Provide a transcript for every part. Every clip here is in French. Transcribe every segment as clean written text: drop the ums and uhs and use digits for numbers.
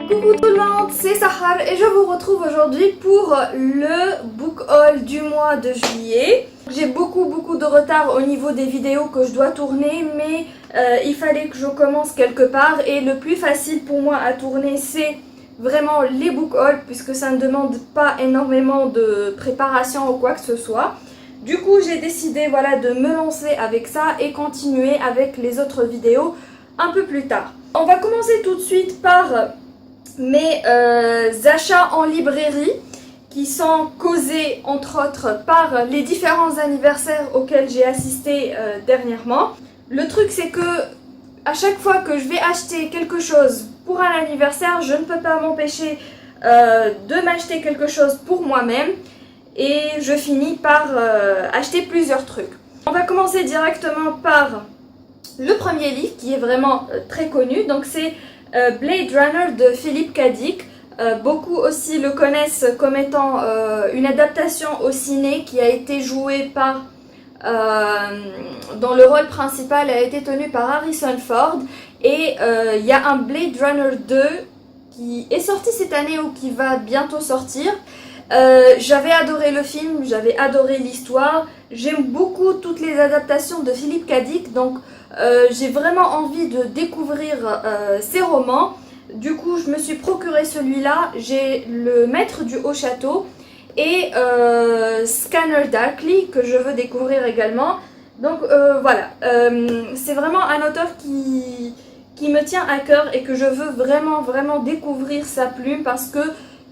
Coucou tout le monde, c'est Sahar et je vous retrouve aujourd'hui pour le book haul du mois de juillet. J'ai beaucoup de retard au niveau des vidéos que je dois tourner, mais il fallait que je commence quelque part et le plus facile pour moi à tourner c'est vraiment les book hauls puisque ça ne demande pas énormément de préparation ou quoi que ce soit. Du coup j'ai décidé de me lancer avec ça et continuer avec les autres vidéos un peu plus tard. On va commencer tout de suite par mes achats en librairie qui sont causés entre autres par les différents anniversaires auxquels j'ai assisté dernièrement. Le truc c'est que à chaque fois que je vais acheter quelque chose pour un anniversaire, je ne peux pas m'empêcher de m'acheter quelque chose pour moi-même et je finis par acheter plusieurs trucs. On va commencer directement par le premier livre qui est vraiment très connu, donc c'est Blade Runner de Philippe K. Dick. Beaucoup aussi le connaissent comme étant une adaptation au ciné qui a été jouée par, dont le rôle principal a été tenu par Harrison Ford. Et il y a un Blade Runner 2 qui est sorti cette année ou qui va bientôt sortir. J'avais adoré le film, j'avais adoré l'histoire. J'aime beaucoup toutes les adaptations de Philippe K. Dick, donc j'ai vraiment envie de découvrir ses romans. Du coup, je me suis procuré celui-là. J'ai Le Maître du Haut Château et Scanner Darkly que je veux découvrir également. Donc voilà, c'est vraiment un auteur qui me tient à cœur et que je veux vraiment découvrir sa plume parce que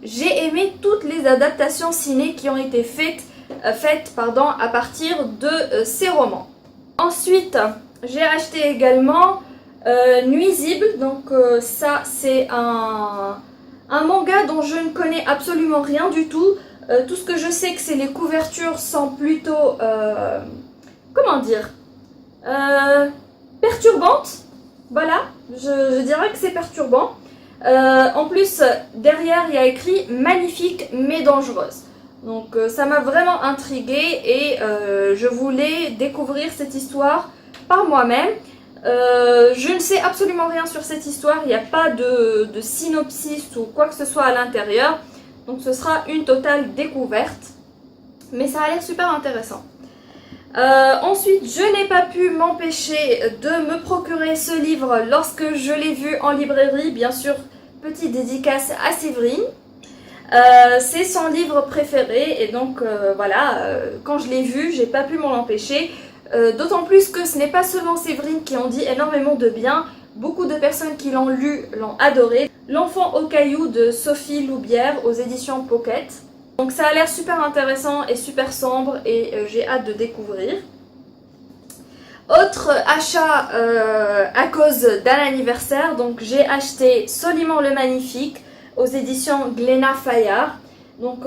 j'ai aimé toutes les adaptations ciné qui ont été faites à partir de ces romans. Ensuite, j'ai acheté également Nuisible, donc ça c'est un manga dont je ne connais absolument rien du tout. Tout ce que je sais que c'est les couvertures sont plutôt, comment dire, perturbantes. Voilà, je dirais que c'est perturbant. En plus, derrière il y a écrit magnifique mais dangereuse. Donc ça m'a vraiment intriguée et je voulais découvrir cette histoire par moi-même. Je ne sais absolument rien sur cette histoire, il n'y a pas de synopsis ou quoi que ce soit à l'intérieur. Donc ce sera une totale découverte. Mais ça a l'air super intéressant. Ensuite, je n'ai pas pu m'empêcher de me procurer ce livre lorsque je l'ai vu en librairie. Bien sûr, petite dédicace à Séverine. C'est son livre préféré et donc quand je l'ai vu, j'ai pas pu m'en empêcher. D'autant plus que ce n'est pas seulement Séverine qui en dit énormément de bien, beaucoup de personnes qui l'ont lu l'ont adoré. L'enfant au caillou de Sophie Loubière aux éditions Pocket. Donc ça a l'air super intéressant et super sombre et j'ai hâte de découvrir. Autre achat à cause d'un anniversaire, donc j'ai acheté Soliman le Magnifique aux éditions Glénat Fayard. Donc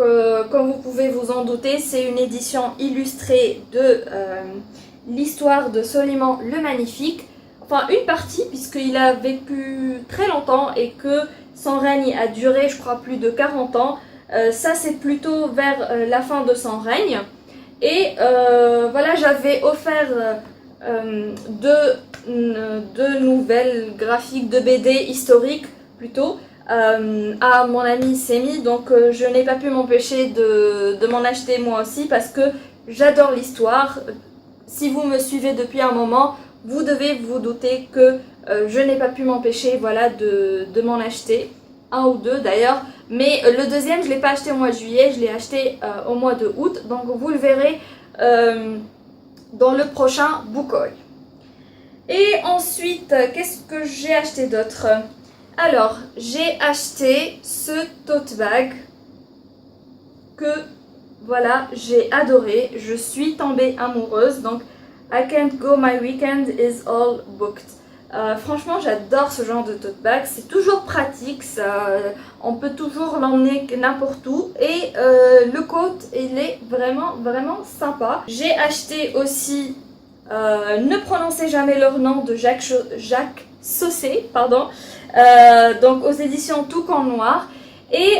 comme vous pouvez vous en douter, c'est une édition illustrée de l'histoire de Soliman le Magnifique. Enfin une partie puisqu'il a vécu très longtemps et que son règne a duré je crois plus de 40 ans. Ça c'est plutôt vers la fin de son règne. Et voilà, j'avais offert deux nouvelles graphiques de BD historiques plutôt à mon amie Semi, donc je n'ai pas pu m'empêcher de m'en acheter moi aussi parce que j'adore l'histoire. Si vous me suivez depuis un moment, vous devez vous douter que je n'ai pas pu m'empêcher de m'en acheter, un ou deux d'ailleurs, mais le deuxième je ne l'ai pas acheté au mois de juillet, je l'ai acheté au mois de août, donc vous le verrez dans le prochain book haul. Et ensuite, qu'est-ce que j'ai acheté d'autre? Alors, j'ai acheté ce tote bag que voilà, j'ai adoré. Je suis tombée amoureuse. Donc, I can't go, my weekend is all booked. Franchement, j'adore ce genre de tote bag. C'est toujours pratique. On peut toujours l'emmener n'importe où. Et le coat, il est vraiment sympa. J'ai acheté aussi Ne prononcez jamais leur nom de Jacques Saucé, pardon. Donc aux éditions Toucan Noir. Et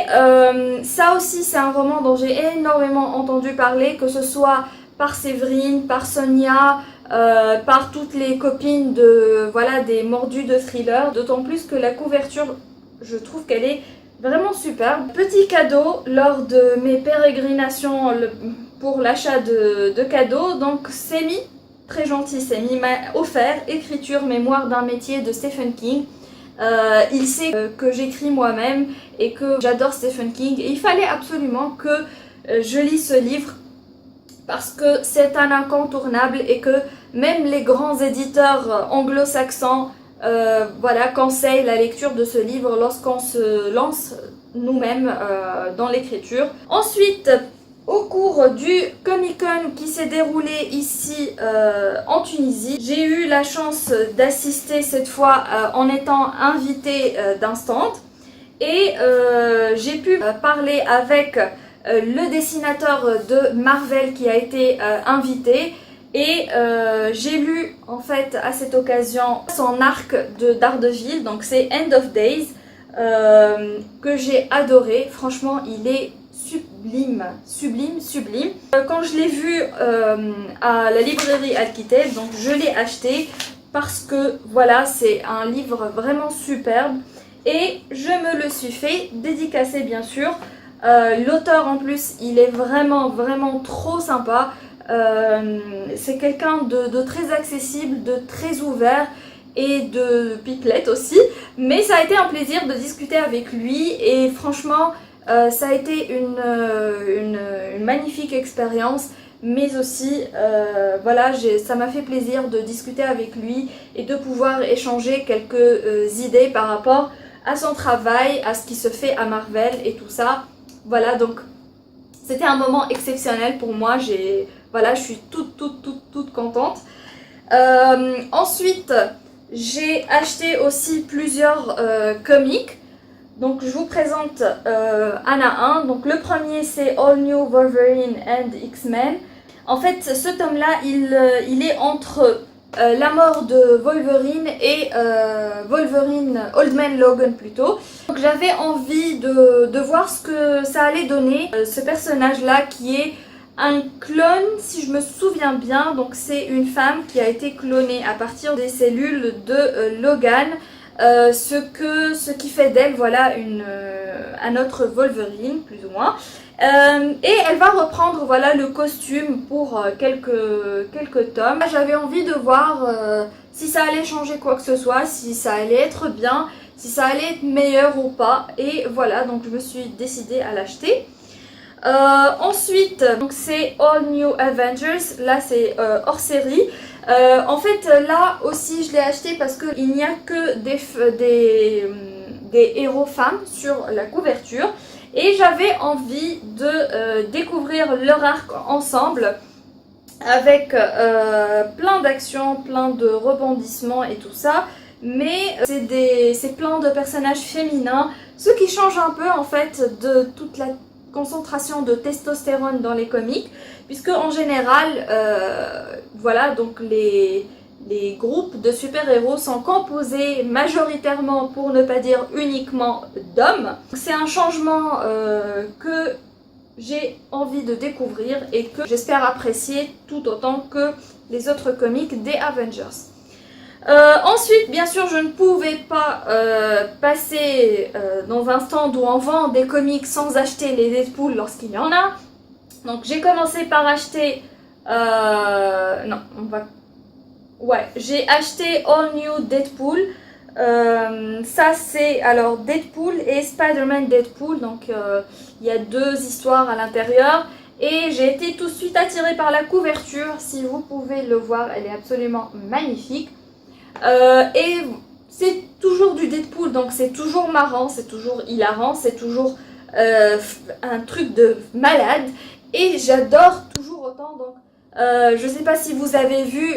ça aussi c'est un roman dont j'ai énormément entendu parler, que ce soit par Séverine, par Sonia, par toutes les copines de, des mordus de thriller. D'autant plus que la couverture je trouve qu'elle est vraiment superbe. Petit cadeau lors de mes pérégrinations pour l'achat de cadeaux. Donc Semi, très gentil Semi, m'a offert Écriture, mémoire d'un métier de Stephen King. Il sait que j'écris moi-même et que j'adore Stephen King. Et il fallait absolument que je lise ce livre parce que c'est un incontournable et que même les grands éditeurs anglo-saxons voilà, conseillent la lecture de ce livre lorsqu'on se lance nous-mêmes dans l'écriture. Ensuite, au cours du Comic-Con qui s'est déroulé ici en Tunisie, j'ai eu la chance d'assister cette fois en étant invitée d'un stand et j'ai pu parler avec le dessinateur de Marvel qui a été invité et j'ai lu en fait à cette occasion son arc de Daredevil, donc c'est End of Days, que j'ai adoré. Franchement il est sublime, sublime, sublime. Quand je l'ai vu à la librairie Al-Kitab, donc je l'ai acheté parce que voilà, c'est un livre vraiment superbe et je me le suis fait dédicacer bien sûr. L'auteur en plus, il est vraiment, vraiment trop sympa. C'est quelqu'un de très accessible, de très ouvert et de pipelette aussi. Mais ça a été un plaisir de discuter avec lui et franchement, ça a été une magnifique expérience, mais aussi voilà, ça m'a fait plaisir de discuter avec lui et de pouvoir échanger quelques idées par rapport à son travail, à ce qui se fait à Marvel et tout ça. Voilà, donc c'était un moment exceptionnel pour moi. Voilà, je suis toute contente. Ensuite, j'ai acheté aussi plusieurs comics. Donc je vous présente un à un. Donc le premier c'est All New Wolverine and X-Men. En fait ce tome là il est entre la mort de Wolverine et Wolverine Old Man Logan plutôt. Donc j'avais envie de voir ce que ça allait donner. Ce personnage là qui est un clone si je me souviens bien. Donc c'est une femme qui a été clonée à partir des cellules de Logan. Ce qui fait d'elle voilà un autre Wolverine plus ou moins et elle va reprendre voilà le costume pour quelques tomes. J'avais envie de voir si ça allait changer quoi que ce soit, si ça allait être bien, si ça allait être meilleur ou pas, et voilà, donc je me suis décidée à l'acheter. Ensuite donc c'est All New Avengers, là c'est hors série. En fait là aussi je l'ai acheté parce qu'il n'y a que des héros femmes sur la couverture et j'avais envie de découvrir leur arc ensemble avec plein d'actions, plein de rebondissements et tout ça, mais c'est plein de personnages féminins, ce qui change un peu en fait de toute la concentration de testostérone dans les comics, puisque en général voilà, donc les groupes de super-héros sont composés majoritairement, pour ne pas dire uniquement, d'hommes. C'est un changement que j'ai envie de découvrir et que j'espère apprécier tout autant que les autres comics des Avengers. Ensuite, bien sûr, je ne pouvais pas passer dans un stand où on vend des comics sans acheter les Deadpool lorsqu'il y en a. Donc j'ai commencé par acheter... non, on va... Ouais, j'ai acheté All New Deadpool. Ça c'est alors Deadpool et Spider-Man Deadpool. Donc il y a deux histoires à l'intérieur. Et j'ai été tout de suite attirée par la couverture. Si vous pouvez le voir, elle est absolument magnifique. Et c'est toujours du Deadpool, donc c'est toujours marrant, c'est toujours hilarant, c'est toujours un truc de malade. Et j'adore toujours autant. Donc je sais pas si vous avez vu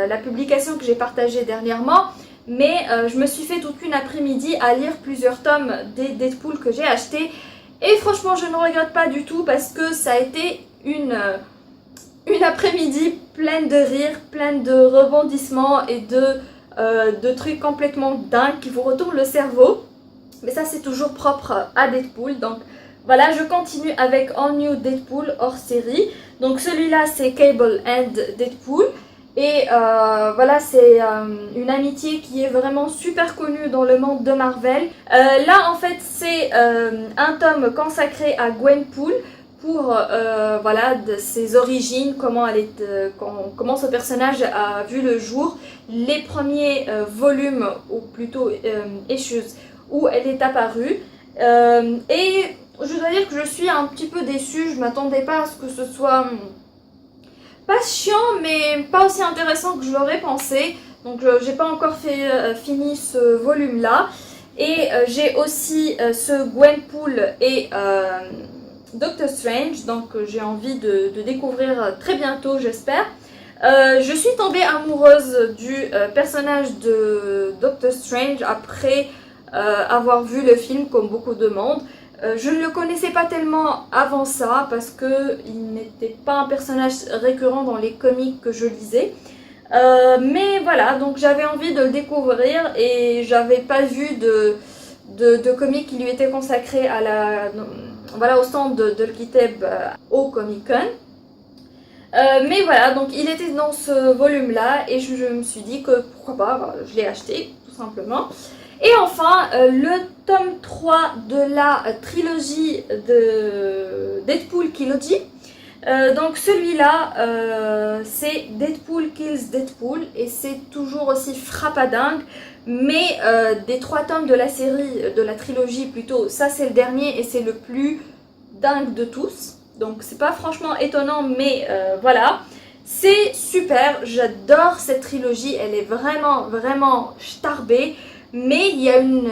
la publication que j'ai partagée dernièrement, mais je me suis fait toute une après-midi à lire plusieurs tomes des Deadpool que j'ai achetés. Et franchement je ne regrette pas du tout parce que ça a été une après-midi pleine de rires, pleine de rebondissements et de trucs complètement dingues qui vous retournent le cerveau. Mais ça c'est toujours propre à Deadpool. Donc voilà, je continue avec All New Deadpool hors série. Donc celui-là c'est Cable and Deadpool. Et voilà, c'est une amitié qui est vraiment super connue dans le monde de Marvel. Là, en fait, c'est un tome consacré à Gwenpool pour voilà, de ses origines, comment ce personnage a vu le jour, les premiers volumes, ou plutôt issues, où elle est apparue. Et je dois dire que je suis un petit peu déçue, je m'attendais pas à ce que ce soit pas chiant, mais pas aussi intéressant que je l'aurais pensé. Donc j'ai pas encore fini ce volume là. Et j'ai aussi ce Gwenpool et Doctor Strange, donc j'ai envie de découvrir très bientôt, j'espère. Je suis tombée amoureuse du personnage de Doctor Strange après avoir vu le film, comme beaucoup de monde. Je ne le connaissais pas tellement avant ça parce qu'il n'était pas un personnage récurrent dans les comics que je lisais. Mais voilà, donc j'avais envie de le découvrir et j'avais pas vu de comics qui lui était consacré à voilà, au stand de L'Kitab au Comic Con. Mais voilà, donc il était dans ce volume là et je me suis dit que pourquoi pas, je l'ai acheté tout simplement. Et enfin, le tome 3 de la trilogie de Deadpool Trilogy. Donc celui-là, c'est Deadpool Kills Deadpool et c'est toujours aussi frappadingue. Mais des 3 tomes de la série, de la trilogie plutôt, ça c'est le dernier et c'est le plus dingue de tous. Donc c'est pas franchement étonnant, mais voilà. C'est super, j'adore cette trilogie, elle est vraiment starbée. Mais il y a une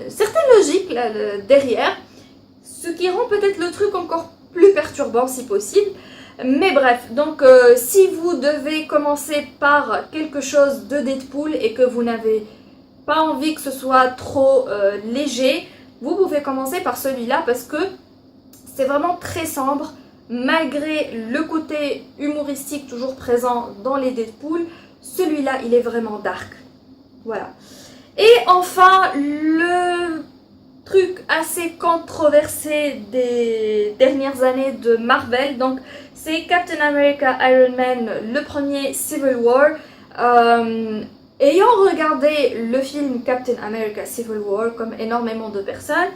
certaine logique là, derrière, ce qui rend peut-être le truc encore plus perturbant si possible. Mais bref, donc si vous devez commencer par quelque chose de Deadpool et que vous n'avez pas envie que ce soit trop léger, vous pouvez commencer par celui-là parce que c'est vraiment très sombre. Malgré le côté humoristique toujours présent dans les Deadpool, celui-là il est vraiment dark. Voilà. Et enfin, le truc assez controversé des dernières années de Marvel, donc c'est Captain America Iron Man, le premier Civil War. Ayant regardé le film Captain America Civil War, comme énormément de personnes,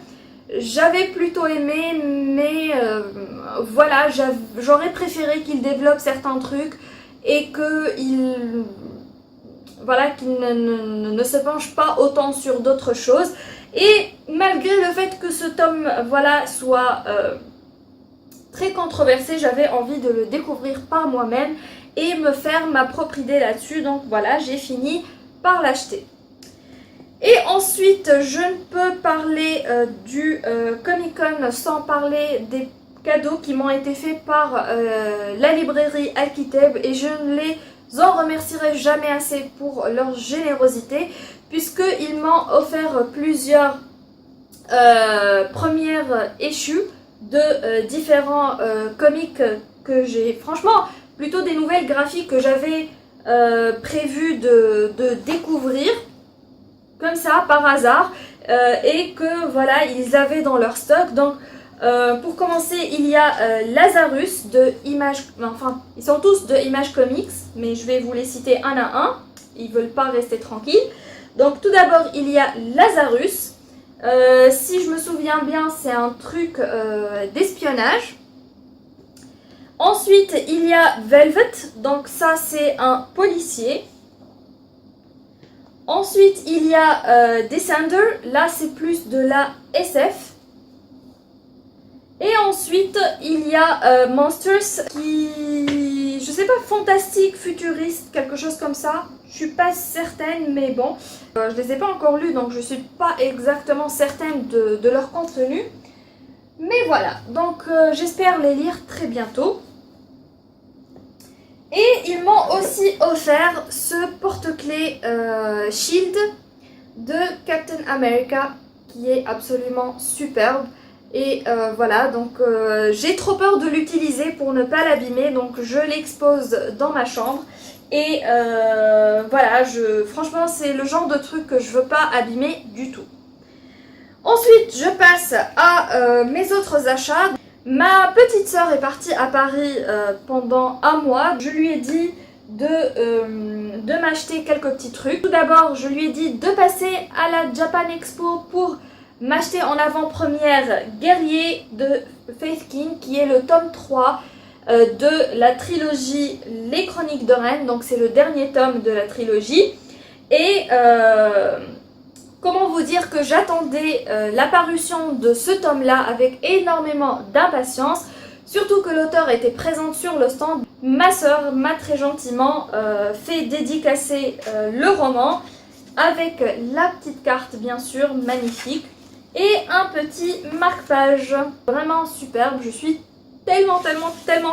j'avais plutôt aimé, mais voilà, j'aurais préféré qu'il développe certains trucs et qu'il voilà, qu'il ne se penche pas autant sur d'autres choses. Et malgré le fait que ce tome voilà, soit très controversé, j'avais envie de le découvrir par moi-même et me faire ma propre idée là-dessus. Donc voilà, j'ai fini par l'acheter. Et ensuite, je ne peux parler du Comic Con sans parler des cadeaux qui m'ont été faits par la librairie Al-Kitab et je ne les en remercierai jamais assez pour leur générosité puisqu'ils m'ont offert plusieurs premières issues de différents comics que j'ai, franchement, plutôt des nouvelles graphiques que j'avais prévu de découvrir comme ça par hasard et que voilà ils avaient dans leur stock. Donc pour commencer, il y a Lazarus de Image, enfin ils sont tous de Image Comics, mais je vais vous les citer un à un, ils veulent pas rester tranquilles. Donc tout d'abord il y a Lazarus, si je me souviens bien c'est un truc d'espionnage. Ensuite il y a Velvet, donc ça c'est un policier. Ensuite il y a Descender, là c'est plus de la SF. Et ensuite, il y a Monsters qui, je sais pas, fantastique, futuriste, quelque chose comme ça. Je suis pas certaine, mais bon. Je les ai pas encore lus, donc je suis pas exactement certaine de leur contenu. Mais voilà, donc j'espère les lire très bientôt. Et ils m'ont aussi offert ce porte-clés Shield de Captain America, qui est absolument superbe. Et voilà, donc j'ai trop peur de l'utiliser pour ne pas l'abîmer, donc je l'expose dans ma chambre. Et voilà, franchement c'est le genre de truc que je veux pas abîmer du tout. Ensuite, je passe à mes autres achats. Ma petite sœur est partie à Paris pendant un mois. Je lui ai dit de m'acheter quelques petits trucs. Tout d'abord, je lui ai dit de passer à la Japan Expo pour m'acheter en avant-première Guerrier de Faith King, qui est le tome 3 de la trilogie Les Chroniques de Ren. Donc c'est le dernier tome de la trilogie. Et comment vous dire que j'attendais la parution de ce tome-là avec énormément d'impatience. Surtout que l'auteur était présente sur le stand. Ma soeur m'a très gentiment fait dédicacer le roman avec la petite carte bien sûr, magnifique, et un petit marque-page. Vraiment superbe, je suis tellement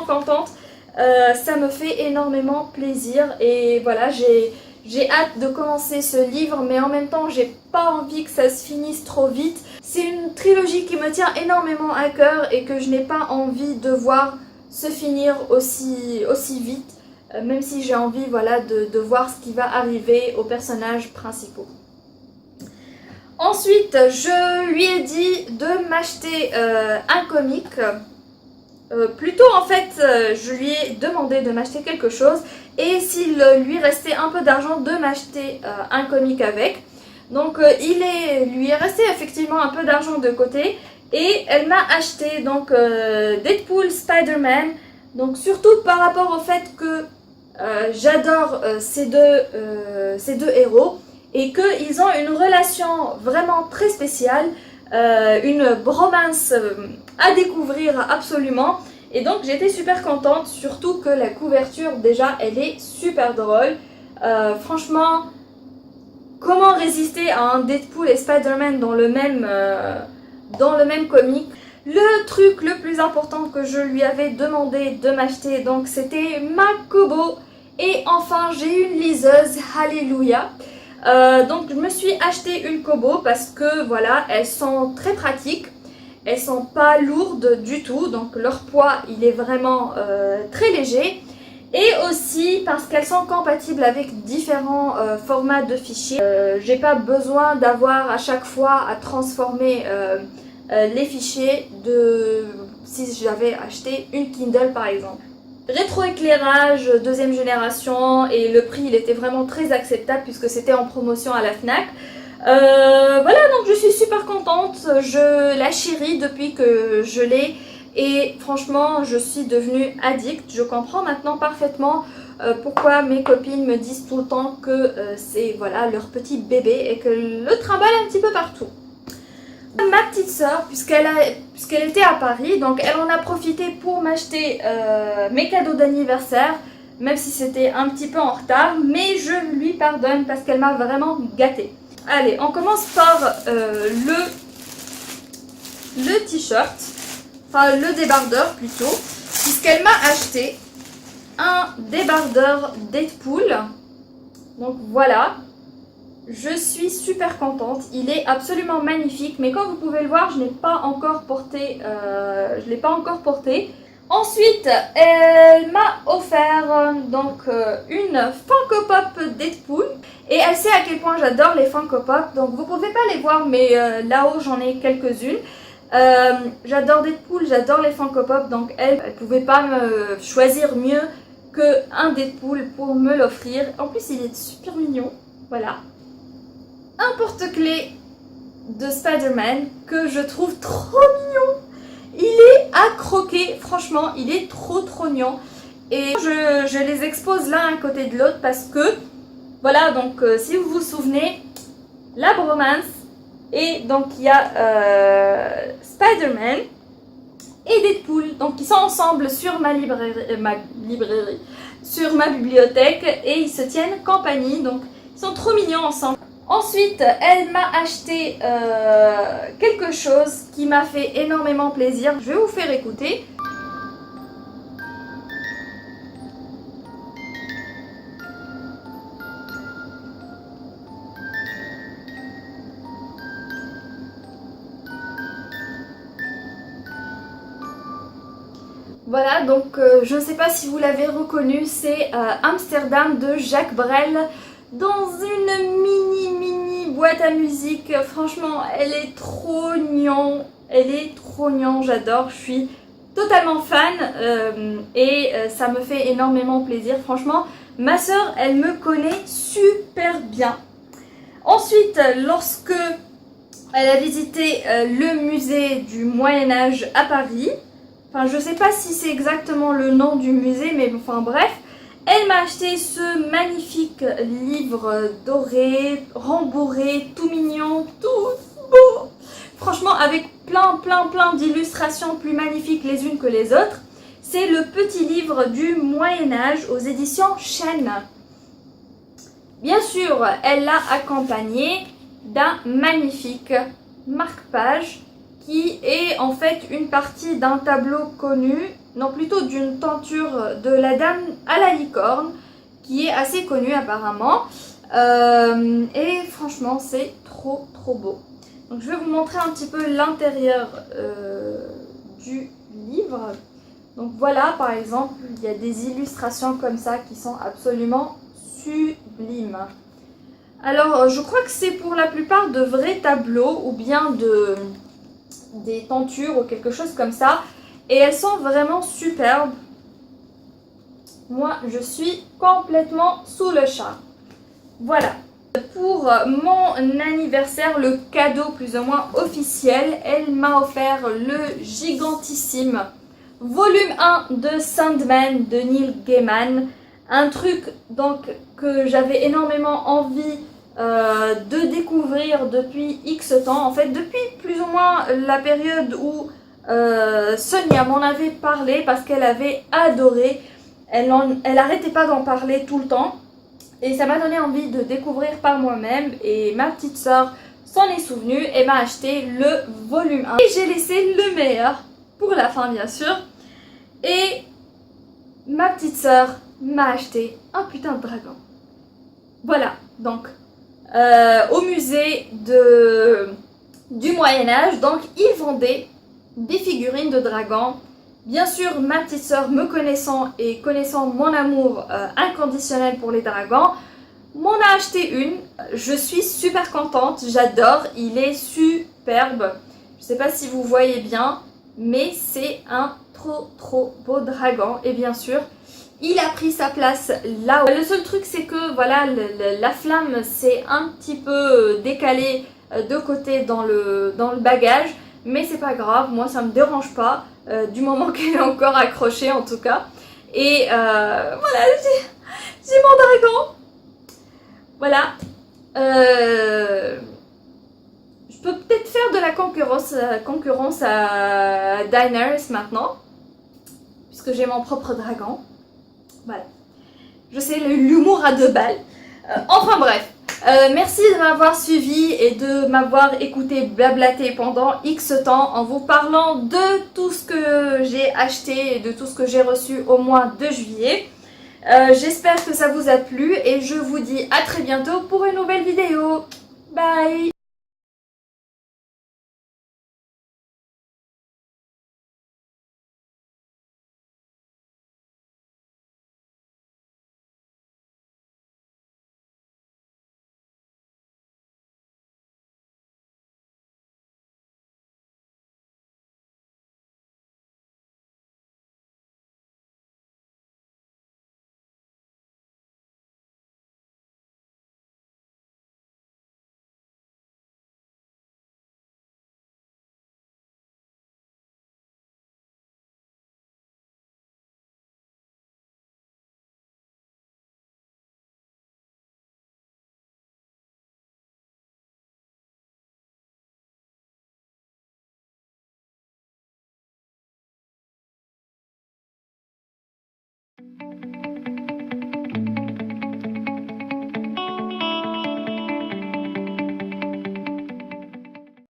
contente. Ça me fait énormément plaisir et voilà, j'ai hâte de commencer ce livre, mais en même temps j'ai pas envie que ça se finisse trop vite. C'est une trilogie qui me tient énormément à cœur et que je n'ai pas envie de voir se finir aussi vite, même si j'ai envie voilà, de voir ce qui va arriver aux personnages principaux. Ensuite, je lui ai dit de m'acheter un comic. Plutôt en fait, je lui ai demandé de m'acheter quelque chose et s'il lui restait un peu d'argent de m'acheter un comic avec. Donc lui est resté effectivement un peu d'argent de côté et elle m'a acheté donc Deadpool, Spider-Man. Donc surtout par rapport au fait que j'adore ces deux héros et qu'ils ont une relation vraiment très spéciale, une bromance à découvrir absolument. Et donc j'étais super contente, surtout que la couverture déjà elle est super drôle. Franchement, comment résister à un Deadpool et Spider-Man dans le même comic? Le truc le plus important que je lui avais demandé de m'acheter, donc c'était ma Kobo. Et enfin j'ai une liseuse, alléluia. Donc je me suis acheté une Kobo parce que voilà, elles sont très pratiques. Elles sont pas lourdes du tout, donc leur poids il est vraiment très léger. Et aussi parce qu'elles sont compatibles avec différents formats de fichiers. J'ai pas besoin d'avoir à chaque fois à transformer les fichiers si j'avais acheté une Kindle par exemple. Rétroéclairage deuxième génération et le prix il était vraiment très acceptable puisque c'était en promotion à la Fnac. Voilà, donc je suis super contente, je la chéris depuis que je l'ai et franchement je suis devenue addict. Je comprends maintenant parfaitement pourquoi mes copines me disent tout le temps que c'est voilà, leur petit bébé et que le trimballe un petit peu partout. Ma petite soeur, puisqu'elle était à Paris, donc elle en a profité pour m'acheter mes cadeaux d'anniversaire, même si c'était un petit peu en retard, mais je lui pardonne parce qu'elle m'a vraiment gâtée. Allez, on commence par le t-shirt, enfin le débardeur plutôt, puisqu'elle m'a acheté un débardeur Deadpool. Donc voilà, je suis super contente, il est absolument magnifique, mais comme vous pouvez le voir, je l'ai pas encore porté. Ensuite, elle m'a offert donc une Funko Pop Deadpool. Et elle sait à quel point j'adore les Funko Pop. Donc vous pouvez pas les voir, mais là-haut j'en ai quelques-unes. J'adore Deadpool, j'adore les Funko Pop. Donc elle pouvait pas me choisir mieux qu'un Deadpool pour me l'offrir. En plus il est super mignon. Voilà. Un porte-clés de Spider-Man que je trouve trop mignon. Il est à croquer, franchement, il est trop mignon. Et je les expose l'un à côté de l'autre parce que, voilà, donc si vous vous souvenez, la bromance, et donc il y a Spider-Man et Deadpool, donc ils sont ensemble sur ma librairie, sur ma bibliothèque, et ils se tiennent compagnie, donc ils sont trop mignons ensemble. Ensuite, elle m'a acheté quelque chose qui m'a fait énormément plaisir. Je vais vous faire écouter. Voilà, donc je ne sais pas si vous l'avez reconnu, c'est Amsterdam de Jacques Brel. Dans une mini boîte à musique, franchement elle est trop mignon, j'adore, je suis totalement fan et ça me fait énormément plaisir. Franchement Ma sœur, elle me connaît super bien. Ensuite, lorsque elle a visité le musée du Moyen-Âge à Paris, enfin je sais pas si c'est exactement le nom du musée, mais enfin bref, elle m'a acheté ce magnifique livre doré, rembourré, tout mignon, tout beau. Franchement, avec plein d'illustrations plus magnifiques les unes que les autres. C'est le petit livre du Moyen-Âge aux éditions Chênes. Bien sûr, elle l'a accompagné d'un magnifique marque-page qui est en fait une partie d'un tableau connu, non plutôt d'une tenture de la Dame à la licorne, qui est assez connue apparemment. Et franchement, c'est trop beau. Donc je vais vous montrer un petit peu l'intérieur du livre. Donc voilà, par exemple, il y a des illustrations comme ça qui sont absolument sublimes. Alors, je crois que c'est pour la plupart de vrais tableaux ou bien des tentures ou quelque chose comme ça. Et elles sont vraiment superbes. Moi, je suis complètement sous le charme. Voilà. Pour mon anniversaire, le cadeau plus ou moins officiel, elle m'a offert le gigantissime volume 1 de Sandman de Neil Gaiman. Un truc donc que j'avais énormément envie de découvrir depuis X temps. En fait, depuis plus ou moins la période où Sonia m'en avait parlé parce qu'elle avait adoré. Elle arrêtait pas d'en parler tout le temps. Et ça m'a donné envie de découvrir par moi-même. Et ma petite soeur s'en est souvenue et m'a acheté le volume 1. Et j'ai laissé le meilleur pour la fin, bien sûr. Et ma petite soeur m'a acheté un putain de dragon. Voilà, donc au musée du Moyen-Âge, donc ils vendaient des figurines de dragons. Bien sûr, ma petite soeur, me connaissant et connaissant mon amour inconditionnel pour les dragons, m'en a acheté une. Je suis super contente, j'adore, il est superbe. Je sais pas si vous voyez bien, mais c'est un trop beau dragon. Et bien sûr, il a pris sa place là-haut. Le seul truc, c'est que voilà, la flamme s'est un petit peu décalée de côté dans le bagage. Mais c'est pas grave, moi ça me dérange pas, du moment qu'elle est encore accrochée en tout cas. Et voilà, j'ai mon dragon. Voilà. Je peux peut-être faire de la concurrence à Diners maintenant. Puisque j'ai mon propre dragon. Voilà. Je sais, l'humour à 2 balles. Enfin bref. Merci de m'avoir suivi et de m'avoir écouté blablater pendant X temps en vous parlant de tout ce que j'ai acheté et de tout ce que j'ai reçu au mois de juillet. J'espère que ça vous a plu et je vous dis à très bientôt pour une nouvelle vidéo. Bye!